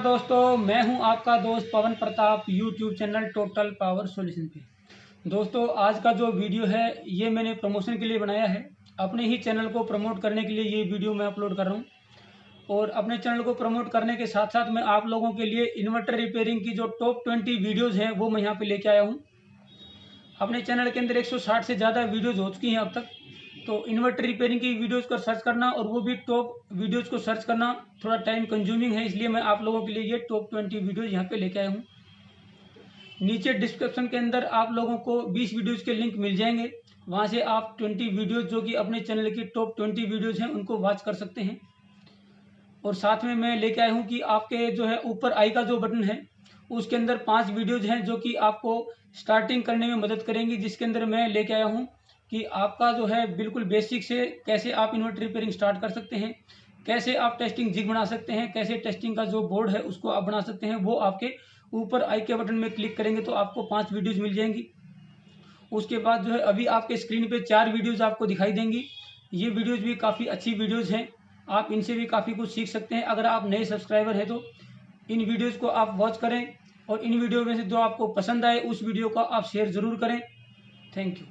दोस्तों, मैं हूं आपका दोस्त Pavan Pratap YouTube channel total power solution पे। दोस्तों, आज का जो वीडियो है ये मैंने प्रमोशन के लिए बनाया है। अपने ही चैनल को प्रमोट करने के लिए ये वीडियो मैं अपलोड कर रहा हूं। और अपने चैनल को प्रमोट करने के साथ साथ मैं आप लोगों के लिए इन्वर्टर रिपेयरिंग की जो टॉप 20 वीडियोज़ हैं वो मैं यहाँ पर लेके आया हूँ। अपने चैनल के अंदर 160 से ज़्यादा वीडियोज़ हो चुकी हैं अब तक। तो इन्वर्टर रिपेयरिंग की वीडियोज़ को सर्च करना और वो भी टॉप वीडियोज़ को सर्च करना थोड़ा टाइम कंज्यूमिंग है, इसलिए मैं आप लोगों के लिए ये टॉप 20 वीडियोज़ यहाँ पे लेके आया हूँ। नीचे डिस्क्रिप्शन के अंदर आप लोगों को 20 वीडियोज़ के लिंक मिल जाएंगे। वहाँ से आप 20 वीडियोज़ जो कि अपने चैनल की टॉप 20 वीडियोज़ हैं उनको वॉच कर सकते हैं। और साथ में मैं लेके आया हूँ कि आपके जो है ऊपर आई का जो बटन है उसके अंदर 5 वीडियोज़ हैं जो कि आपको स्टार्टिंग करने में मदद करेंगी, जिसके अंदर मैं लेके आया हूँ कि आपका जो है बिल्कुल बेसिक से कैसे आप इन्वर्टर रिपेयरिंग स्टार्ट कर सकते हैं, कैसे आप टेस्टिंग जिग बना सकते हैं, कैसे टेस्टिंग का जो बोर्ड है उसको आप बना सकते हैं। वो आपके ऊपर आई के बटन में क्लिक करेंगे तो आपको 5 वीडियोज़ मिल जाएंगी। उसके बाद जो है अभी आपके स्क्रीन पे 4 वीडियोज़ आपको दिखाई देंगी। ये वीडियोज़ भी काफ़ी अच्छी वीडियोज़ हैं, आप इनसे भी काफ़ी कुछ सीख सकते हैं। अगर आप नए सब्सक्राइबर हैं तो इन वीडियोज़ को आप वॉच करें और इन वीडियो में से जो आपको पसंद आए उस वीडियो को आप शेयर ज़रूर करें। Thank you.